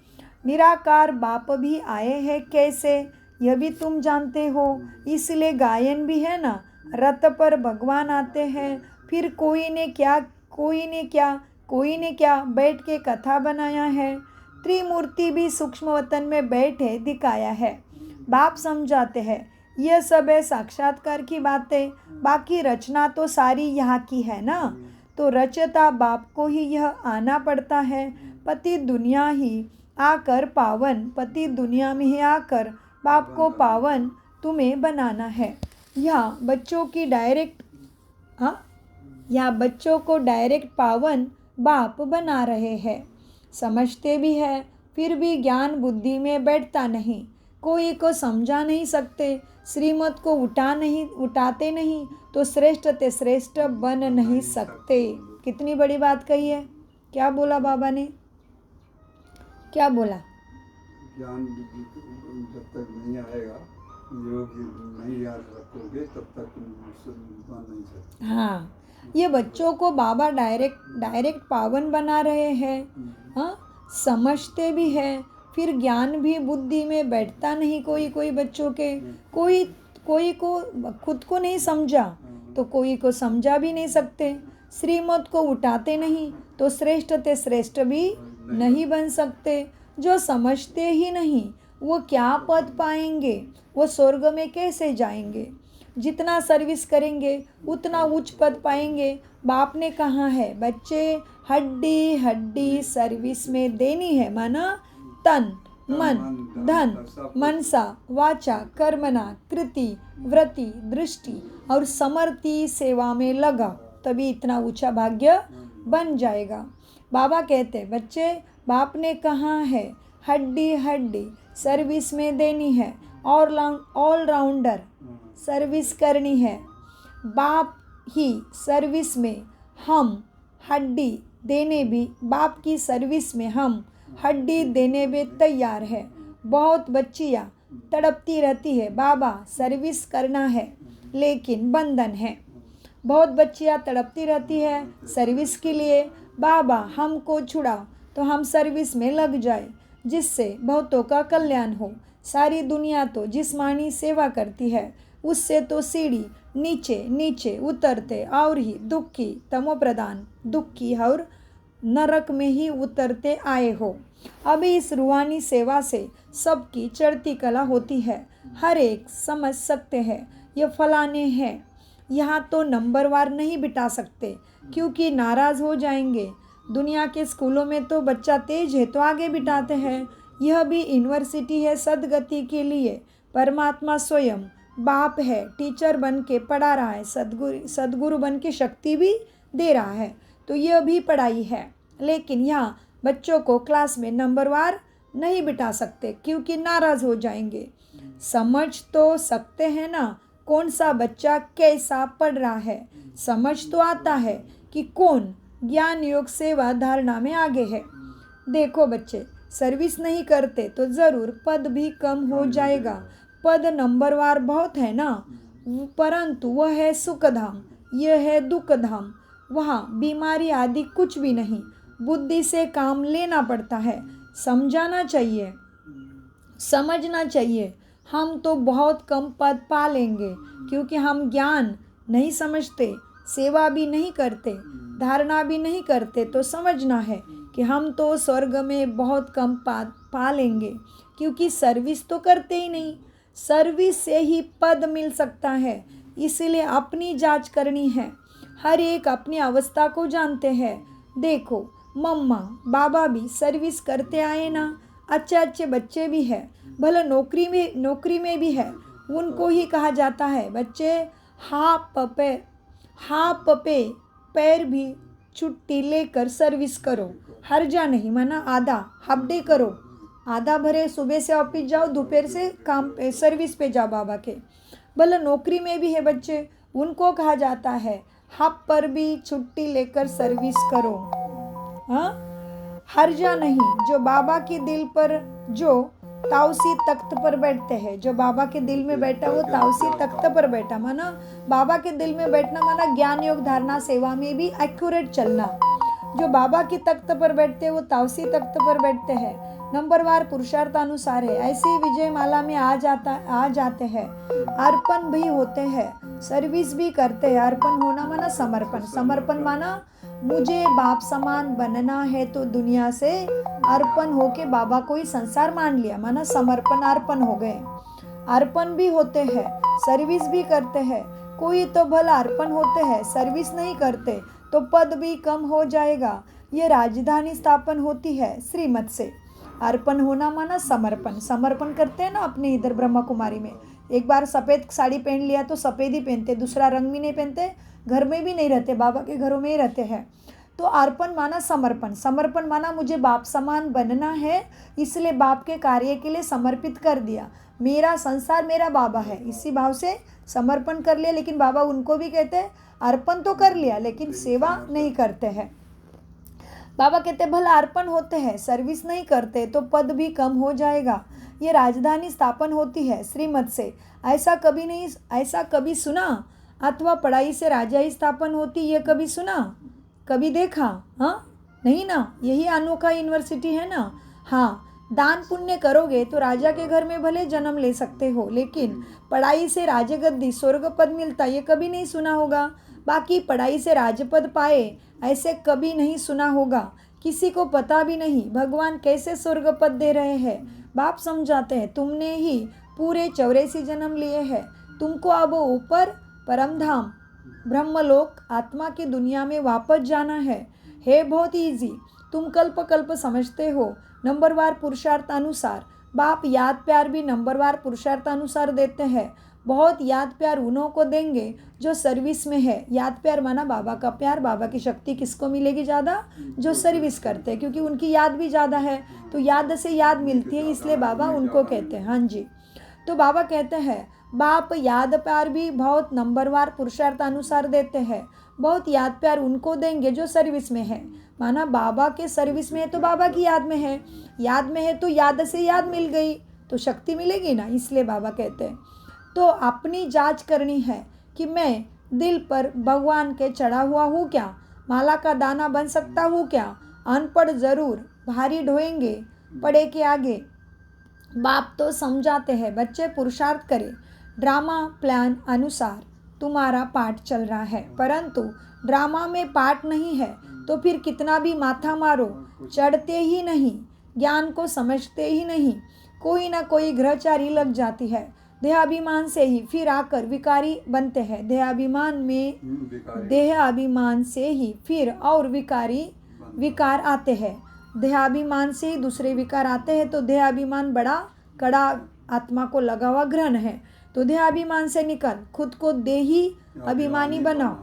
निराकार बाप भी आए हैं कैसे, यह भी तुम जानते हो। इसलिए गायन भी है ना, रथ पर भगवान आते हैं। फिर कोई ने क्या बैठ के कथा बनाया है। त्रिमूर्ति भी सूक्ष्म वतन में बैठे दिखाया है। बाप समझाते हैं यह सब है साक्षात्कार की बातें, बाकी रचना तो सारी यहाँ की है ना। तो रचता बाप को ही यह आना पड़ता है। पति दुनिया में ही आकर बाप को पावन तुम्हें बनाना है। यहाँ बच्चों को डायरेक्ट पावन बाप बना रहे हैं। समझते भी है, फिर भी ज्ञान बुद्धि में बैठता नहीं। कोई को समझा नहीं सकते, श्रीमत को उठाते नहीं, तो श्रेष्ठ ते श्रेष्ठ बन नहीं सकते। कितनी बड़ी बात कही है। क्या बोला बाबा ने? क्या बोला? ज्ञान जब तक नहीं आएगा, योग नहीं याद रखोगे, तब तक बन नहीं सकते। हाँ, ये बच्चों को बाबा डायरेक्ट पावन बना रहे हैं। हाँ, समझते भी है, फिर ज्ञान भी बुद्धि में बैठता नहीं। कोई बच्चों के कोई को खुद को नहीं समझा, तो कोई को समझा भी नहीं सकते। श्रीमत को उठाते नहीं, तो श्रेष्ठ ते श्रेष्ठ भी नहीं बन सकते। जो समझते ही नहीं, वो क्या पद पाएंगे, वो स्वर्ग में कैसे जाएंगे। जितना सर्विस करेंगे उतना उच्च पद पाएंगे। बाप ने कहा है बच्चे हड्डी हड्डी सर्विस में देनी है, माना तन मन धन मनसा वाचा कर्मणा कृति वृत्ति दृष्टि और समर्ति सेवा में लगा, तभी इतना ऊंचा भाग्य बन जाएगा। बाबा कहते बच्चे बाप ने कहा है हड्डी हड्डी सर्विस में देनी है, ऑल राउंडर सर्विस करनी है। बाप ही सर्विस में हम हड्डी देने भी, बाप की सर्विस में हम हड्डी देने में तैयार है। बहुत बच्चियाँ तड़पती रहती है बाबा सर्विस करना है, लेकिन बंधन है। बहुत बच्चियाँ तड़पती रहती है सर्विस के लिए, बाबा हमको छुड़ाओ तो हम सर्विस में लग जाए, जिससे बहुतों का कल्याण हो। सारी दुनिया तो जिस्मानी सेवा करती है, उससे तो सीढ़ी नीचे नीचे उतरते और ही दुखी तमोप्रधान दुखी और नरक में ही उतरते आए हो। अभी इस रूहानी सेवा से सबकी चढ़ती कला होती है, हर एक समझ सकते हैं ये फलाने हैं। यहाँ तो नंबरवार नहीं बिठा सकते क्योंकि नाराज़ हो जाएंगे। दुनिया के स्कूलों में तो बच्चा तेज है तो आगे बिठाते हैं। यह भी यूनिवर्सिटी है सदगति के लिए। परमात्मा स्वयं बाप है, टीचर बन के पढ़ा रहा है, सदगुरु बन के शक्ति भी दे रहा है, तो यह भी पढ़ाई है। लेकिन यहाँ बच्चों को क्लास में नंबरवार नहीं बिठा सकते क्योंकि नाराज़ हो जाएंगे। समझ तो सकते हैं ना कौन सा बच्चा कैसा पढ़ रहा है। समझ तो आता है कि कौन ज्ञान योग सेवा धारणा में आगे है। देखो बच्चे, सर्विस नहीं करते तो ज़रूर पद भी कम हो जाएगा। पद नंबरवार बहुत है ना, परंतु वह है सुखधाम, यह है दुखधाम। वहाँ बीमारी आदि कुछ भी नहीं, बुद्धि से काम लेना पड़ता है। समझाना चाहिए, समझना चाहिए। हम तो बहुत कम पद पा लेंगे क्योंकि हम ज्ञान नहीं समझते, सेवा भी नहीं करते, धारणा भी नहीं करते। तो समझना है कि हम तो स्वर्ग में बहुत कम पा लेंगे क्योंकि सर्विस तो करते ही नहीं। सर्विस से ही पद मिल सकता है, इसलिए अपनी जांच करनी है। हर एक अपनी अवस्था को जानते हैं। देखो मम्मा बाबा भी सर्विस करते आए ना, अच्छे अच्छे बच्चे भी हैं, भले नौकरी में भी है। उनको ही कहा जाता है बच्चे हाफ पे पैर भी छुट्टी लेकर सर्विस करो, हर्जा नहीं, माना आधा हाफ डे करो, आधा भरे सुबह से ऑफिस जाओ, दोपहर से काम पे सर्विस पे जाओ बाबा के। भले नौकरी में भी है बच्चे, उनको कहा जाता है हाफ पर भी छुट्टी लेकर सर्विस करो। हाँ, हर्जा नहीं। जो बाबा के दिल पर जो ताउसी तख्त पर बैठते हैं, जो बाबा के दिल में बैठा वो ताउसी तख्त पर बैठा, माना बाबा के दिल में बैठना, माना ज्ञान योग धारणा सेवा में भी एक्यूरेट चलना। जो बाबा की तख्त पर बैठते हैं वो ताउसी तख्त पर बैठते हैं, नंबरवार पुरुषार्थानुसार है। ऐसी विजय माला में आ जाते हैं, अर्पण भी होते हैं, सर्विस भी करते हैं। अर्पण होना माना समर्पण, समर्पण माना मुझे बाप समान बनना है तो दुनिया से अर्पण होके बाबा को ही संसार मान लिया, माना समर्पण अर्पण हो गए। अर्पण भी होते हैं, सर्विस भी करते हैं। कोई तो भला अर्पण होते हैं, सर्विस नहीं करते तो पद भी कम हो जाएगा। ये राजधानी स्थापन होती है श्रीमत से। अर्पण होना माना समर्पण, समर्पण करते हैं ना अपने इधर ब्रह्मा कुमारी में। एक बार सफ़ेद साड़ी पहन लिया तो सफ़ेद ही पहनते, दूसरा रंग भी नहीं पहनते, घर में भी नहीं रहते, बाबा के घरों में ही रहते हैं। तो अर्पण माना समर्पण, समर्पण माना मुझे बाप समान बनना है, इसलिए बाप के कार्य के लिए समर्पित कर दिया। मेरा संसार मेरा बाबा है, इसी भाव से समर्पण कर लिया। लेकिन बाबा उनको भी कहते हैं अर्पण तो कर लिया लेकिन सेवा नहीं करते हैं। बाबा कहते भला अर्पण होते हैं, सर्विस नहीं करते तो पद भी कम हो जाएगा। ये राजधानी स्थापन होती है श्रीमत से। ऐसा कभी सुना? अथवा पढ़ाई से राजा ही स्थापन होती, ये कभी सुना, कभी देखा? हाँ नहीं ना, यही अनोखा यूनिवर्सिटी है ना। हाँ, दान पुण्य करोगे तो राजा के घर में भले जन्म ले सकते हो, लेकिन पढ़ाई से राजगद्दी स्वर्ग पद मिलता ये कभी नहीं सुना होगा। बाकी पढ़ाई से राजपद पाए ऐसे कभी नहीं सुना होगा। किसी को पता भी नहीं भगवान कैसे स्वर्ग पद दे रहे हैं। बाप समझाते हैं तुमने ही पूरे 84 जन्म लिए हैं, तुमको अब ऊपर परमधाम ब्रह्मलोक आत्मा की दुनिया में वापस जाना है बहुत इजी। तुम कल्प कल्प समझते हो नंबरवार पुरुषार्थानुसार। बाप याद प्यार भी नंबरवार पुरुषार्थानुसार देते हैं। बहुत याद प्यार उन्हों को देंगे जो सर्विस में है। याद प्यार माना बाबा का प्यार, बाबा की शक्ति किसको मिलेगी ज़्यादा? जो सर्विस करते हैं, क्योंकि उनकी याद भी ज़्यादा है तो याद से याद मिलती है, इसलिए बाबा उनको कहते हैं। हाँ जी, तो बाबा कहते हैं बाप याद प्यार भी बहुत नंबरवार पुरुषार्थानुसार देते हैं। बहुत याद प्यार उनको देंगे जो सर्विस में है, माना बाबा के सर्विस में है तो बाबा की याद में है, याद में है तो याद से याद मिल गई तो शक्ति मिलेगी ना, इसलिए बाबा कहते हैं। तो अपनी जांच करनी है कि मैं दिल पर भगवान के चढ़ा हुआ हूँ क्या, माला का दाना बन सकता हूँ क्या। अनपढ़ ज़रूर भारी ढोएंगे पड़े के आगे, बाप तो समझाते हैं बच्चे पुरुषार्थ करें, ड्रामा प्लान अनुसार तुम्हारा पाठ चल रहा है, परंतु ड्रामा में पाठ नहीं है तो फिर कितना भी माथा मारो चढ़ते ही नहीं, ज्ञान को समझते ही नहीं, कोई ना कोई ग्रहचारी लग जाती है। देहाभिमान से ही फिर आकर विकारी बनते हैं, देहाभिमान से ही फिर और विकार आते हैं, देहाभिमान से ही दूसरे विकार आते हैं। तो देहाभिमान बड़ा कड़ा आत्मा को लगा हुआ ग्रहण है, तो देहाभिमान से निकल खुद को देही अभिमानी बनाओ,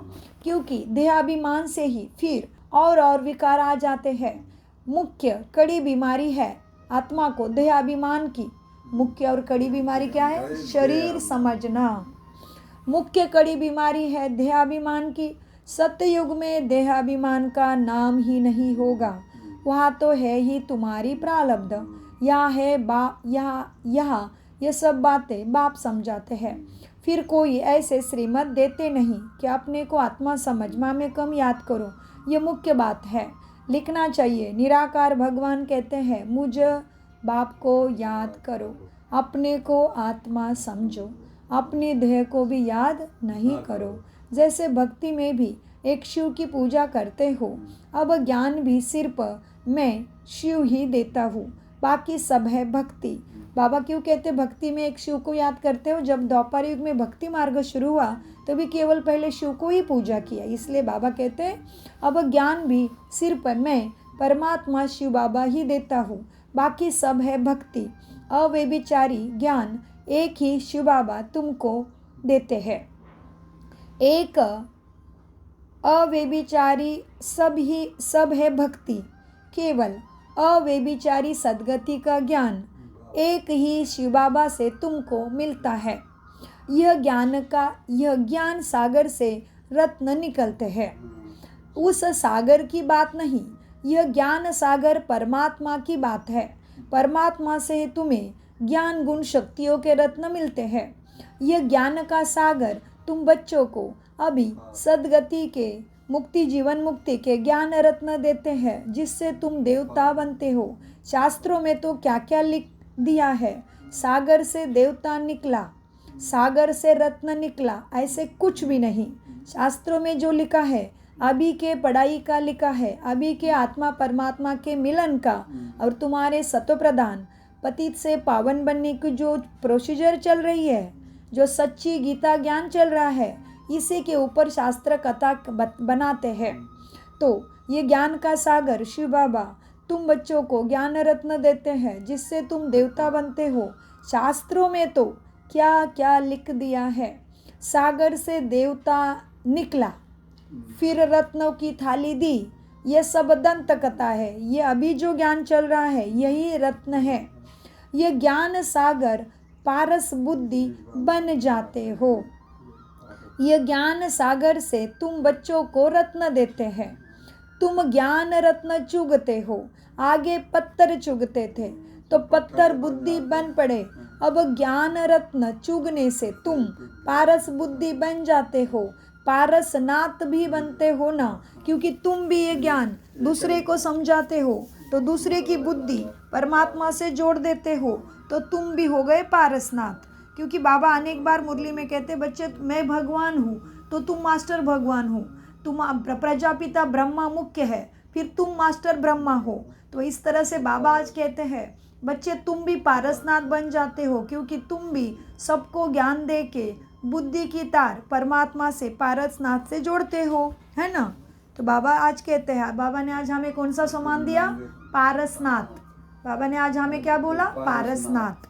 क्योंकि देहाभिमान से ही फिर और विकार आ जाते हैं। मुख्य कड़ी बीमारी है आत्मा को देहाभिमान की। मुख्य और कड़ी बीमारी क्या है? शरीर समझना। मुख्य कड़ी बीमारी है देहाभिमान की। सत्ययुग में देहाभिमान का नाम ही नहीं होगा, वहाँ तो है ही तुम्हारी प्रारब्ध। यहाँ ये सब बातें बाप समझाते हैं। फिर कोई ऐसे श्रीमत देते नहीं कि अपने को आत्मा समझना में कम याद करो, ये मुख्य बात है, लिखना चाहिए। निराकार भगवान कहते हैं मुझ बाप को याद करो, अपने को आत्मा समझो, अपने देह को भी याद नहीं करो। जैसे भक्ति में भी एक शिव की पूजा करते हो, अब ज्ञान भी सिर्फ मैं शिव ही देता हूँ, बाकी सब है भक्ति। बाबा क्यों कहते भक्ति में एक शिव को याद करते हो? जब द्वापर युग में भक्ति मार्ग शुरू हुआ तो भी केवल पहले शिव को ही पूजा किया, इसलिए बाबा कहते हैं अब ज्ञान भी सिर्फ मैं परमात्मा शिव बाबा ही देता हूँ, बाकी सब है भक्ति। अव्यभिचारी ज्ञान एक ही शिव बाबा तुमको देते हैं। एक अव्यभिचारी सब है भक्ति, केवल अव्यभिचारी सद्गति का ज्ञान एक ही शिव बाबा से तुमको मिलता है। यह ज्ञान सागर से रत्न निकलते हैं, उस सागर की बात नहीं, यह ज्ञान सागर परमात्मा की बात है। परमात्मा से तुम्हें ज्ञान गुण शक्तियों के रत्न मिलते हैं। यह ज्ञान का सागर तुम बच्चों को अभी सद्गति के जीवन मुक्ति के ज्ञान रत्न देते हैं, जिससे तुम देवता बनते हो। शास्त्रों में तो क्या क्या लिख दिया है, सागर से देवता निकला, सागर से रत्न निकला, ऐसे कुछ भी नहीं। शास्त्रों में जो लिखा है अभी के पढ़ाई का लिखा है, अभी के आत्मा परमात्मा के मिलन का और तुम्हारे सत्व प्रदान पतित से पावन बनने की जो प्रोसीजर चल रही है, जो सच्ची गीता ज्ञान चल रहा है, इसी के ऊपर शास्त्र कथा बनाते हैं। तो ये ज्ञान का सागर शिव बाबा तुम बच्चों को ज्ञान रत्न देते हैं, जिससे तुम देवता बनते हो। शास्त्रों में तो क्या क्या लिख दिया है, सागर से देवता निकला, फिर रत्नों की थाली दी, ये सब दंत कथा है। ये अभी जो ज्ञान चल रहा है यही रत्न है। ये ज्ञान सागर पारस बुद्धि बन जाते हो। ये ज्ञान सागर से तुम बच्चों को रत्न देते हैं। तुम ज्ञान रत्न चुगते हो, आगे पत्थर चुगते थे तो पत्थर बुद्धि बन पड़े, अब ज्ञान रत्न चुगने से तुम पारस बुद्धि बन जाते हो, पारस नाथ भी बनते हो ना, क्योंकि तुम भी ये ज्ञान दूसरे को समझाते हो तो दूसरे की बुद्धि परमात्मा से जोड़ देते हो, तो तुम भी हो गए पारसनाथ। क्योंकि बाबा अनेक बार मुरली में कहते बच्चे मैं भगवान हूँ तो तुम मास्टर भगवान हो, तुम प्रजापिता ब्रह्मा मुख्य है, फिर तुम मास्टर ब्रह्मा हो। तो इस तरह से बाबा आज कहते हैं बच्चे तुम भी पारसनाथ बन जाते हो, क्योंकि तुम भी सबको ज्ञान दे के बुद्धि की तार परमात्मा से पारसनाथ से जोड़ते हो, है ना। तो बाबा आज कहते हैं, बाबा ने आज हमें कौन सा सम्मान दिया? पारसनाथ। बाबा ने आज हमें क्या बोला? पारसनाथ।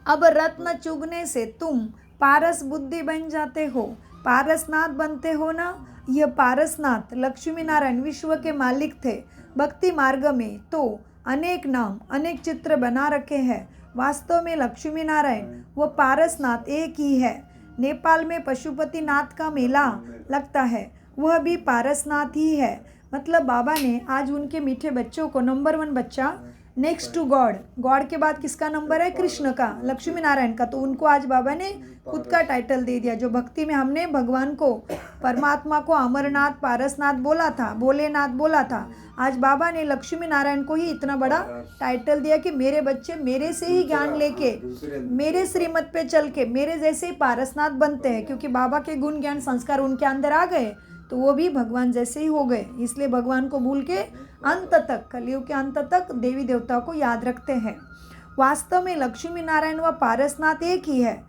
अब रत्न चुगने से तुम पारस बुद्धि बन जाते हो, पारसनाथ बनते हो ना। यह पारसनाथ लक्ष्मी नारायण विश्व के मालिक थे। भक्ति मार्ग में तो अनेक नाम अनेक चित्र बना रखे हैं, वास्तव में लक्ष्मी नारायण वो पारसनाथ एक ही है। नेपाल में पशुपतिनाथ का मेला लगता है, वह भी पारसनाथ ही है। मतलब बाबा ने आज उनके मीठे बच्चों को नंबर 1 बच्चा नेक्स्ट टू गॉड, गॉड के बाद किसका नंबर है? कृष्ण का, लक्ष्मी नारायण का। तो उनको आज बाबा ने खुद का टाइटल दे दिया। जो भक्ति में हमने भगवान को, परमात्मा को अमरनाथ, पारसनाथ बोला था, भोलेनाथ बोला था, आज बाबा ने लक्ष्मी नारायण को ही इतना बड़ा टाइटल दिया कि मेरे बच्चे मेरे से ही ज्ञान लेके, मेरे श्रीमत पे चल के मेरे जैसे ही पारसनाथ बनते हैं। क्योंकि बाबा के गुण ज्ञान संस्कार उनके अंदर आ गए तो वो भी भगवान जैसे ही हो गए। इसलिए भगवान को भूल के अंत तक, कलयुग के अंत तक देवी देवताओं को याद रखते हैं। वास्तव में लक्ष्मी नारायण व पारसनाथ एक ही है।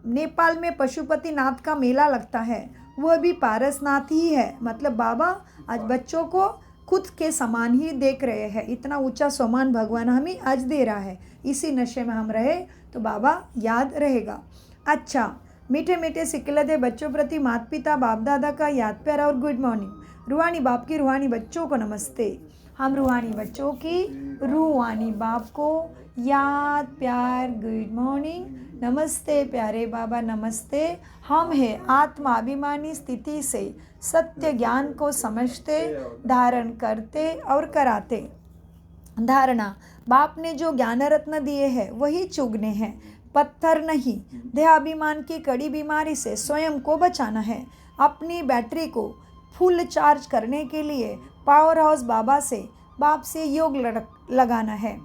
नेपाल में पशुपति नाथ का मेला लगता है, वह भी पारसनाथ ही है। मतलब बाबा आज बच्चों को खुद के समान ही देख रहे हैं। इतना ऊंचा सम्मान भगवान हमें आज दे रहा है। इसी नशे में हम रहे तो बाबा याद रहेगा। अच्छा, मीठे मीठे सिकलदे बच्चों प्रति माता पिता बाप दादा का याद प्यार और गुड मॉर्निंग। रूहानी बाप की रूहानी बच्चों को नमस्ते। हम रूहानी बच्चों की रूहानी बाप को याद प्यार गुड मॉर्निंग, नमस्ते प्यारे बाबा, नमस्ते। हम हैं आत्माभिमानी स्थिति से सत्य ज्ञान को समझते, धारण करते और कराते। धारणा, बाप ने जो ज्ञान रत्न दिए हैं वही चुगने हैं, पत्थर नहीं। देहाभिमान की कड़ी बीमारी से स्वयं को बचाना है। अपनी बैटरी को फुल चार्ज करने के लिए पावर हाउस बाप से योग लगाना है।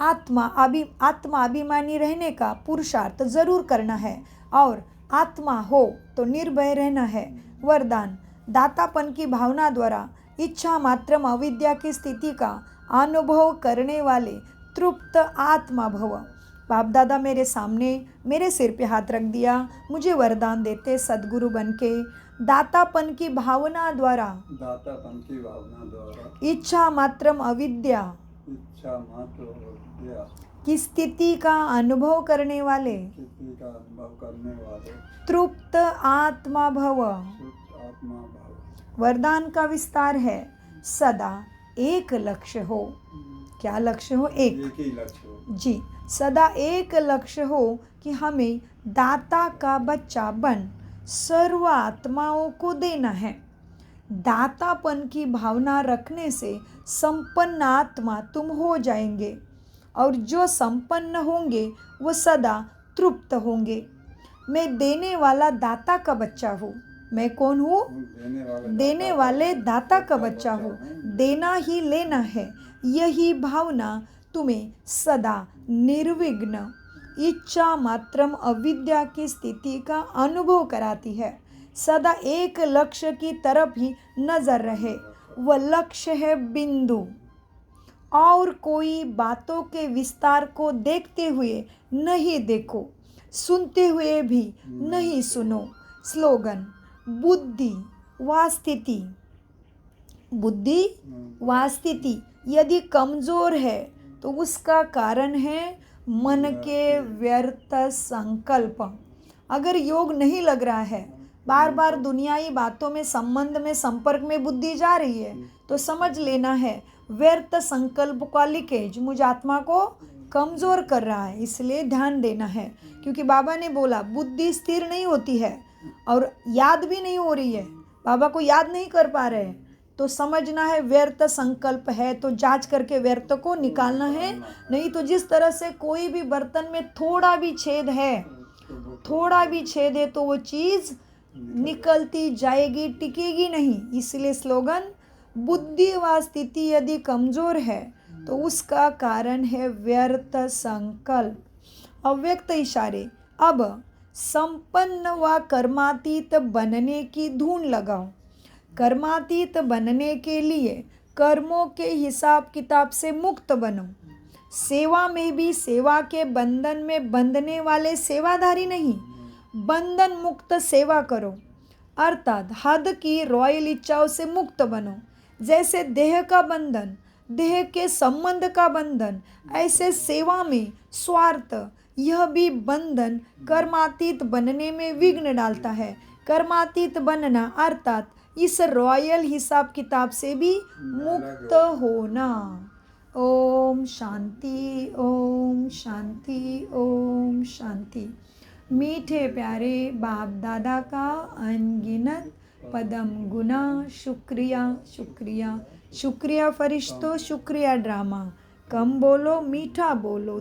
आत्मा अभिमानी रहने का पुरुषार्थ जरूर करना है और आत्मा हो तो निर्भय रहना है। वरदान, दातापन की भावना द्वारा इच्छा मात्रम अविद्या की स्थिति का अनुभव करने वाले तृप्त आत्मा भव। बाप दादा मेरे सामने मेरे सिर पे हाथ रख दिया, मुझे वरदान देते सद्गुरु बन के दातापन की भावना द्वारा इच्छा मात्रम अविद्या की स्थिति का अनुभव करने वाले तृप्त आत्मा भव। वरदान का विस्तार है, सदा एक लक्ष्य हो। क्या लक्ष्य हो? एक ही लक्ष्य हो जी। सदा एक लक्ष्य हो कि हमें दाता का बच्चा बन सर्व आत्माओं को देना है। दातापन की भावना रखने से संपन्न आत्मा तुम हो जाएंगे और जो संपन्न होंगे वो सदा तृप्त होंगे। मैं देने वाला दाता का बच्चा हूँ। मैं कौन हूँ? देने वाले दाता का बच्चा हूँ। देना ही लेना है, यही भावना तुम्हें सदा निर्विघ्न इच्छा मात्रम अविद्या की स्थिति का अनुभव कराती है। सदा एक लक्ष्य की तरफ ही नजर रहे, वह लक्ष्य है बिंदु। और कोई बातों के विस्तार को देखते हुए नहीं देखो, सुनते हुए भी नहीं सुनो। स्लोगन, बुद्धि व स्थिति यदि कमजोर है तो उसका कारण है मन के व्यर्थ संकल्प। अगर योग नहीं लग रहा है, बार बार दुनियाई बातों में संबंध में संपर्क में बुद्धि जा रही है, तो समझ लेना है व्यर्थ संकल्प का लीकेज मुझ आत्मा को कमज़ोर कर रहा है। इसलिए ध्यान देना है, क्योंकि बाबा ने बोला बुद्धि स्थिर नहीं होती है और याद भी नहीं हो रही है, बाबा को याद नहीं कर पा रहे हैं, तो समझना है व्यर्थ संकल्प है, तो जांच करके व्यर्थ को निकालना है। नहीं तो जिस तरह से कोई भी बर्तन में थोड़ा भी छेद है तो वो चीज़ निकलती जाएगी, टिकेगी नहीं। इसलिए स्लोगन, बुद्धि व स्थिति यदि कमज़ोर है तो उसका कारण है व्यर्थ संकल्प। अव्यक्त इशारे, अब संपन्न व कर्मातीत बनने की धुन लगाओ। कर्मातीत बनने के लिए कर्मों के हिसाब किताब से मुक्त बनो। सेवा में भी सेवा के बंधन में बंधने वाले सेवाधारी नहीं, बंधन मुक्त सेवा करो, अर्थात हद की रॉयल इच्छाओं से मुक्त बनो। जैसे देह का बंधन, देह के संबंध का बंधन, ऐसे सेवा में स्वार्थ, यह भी बंधन कर्मातीत बनने में विघ्न डालता है। कर्मातीत बनना अर्थात इस रॉयल हिसाब किताब से भी मुक्त होना। ओम शांति, ओम शांति, ओम शांति। मीठे प्यारे बाप दादा का अनगिनत पदम गुना शुक्रिया, शुक्रिया, शुक्रिया फरिश्तों, शुक्रिया ड्रामा। कम बोलो मीठा बोलो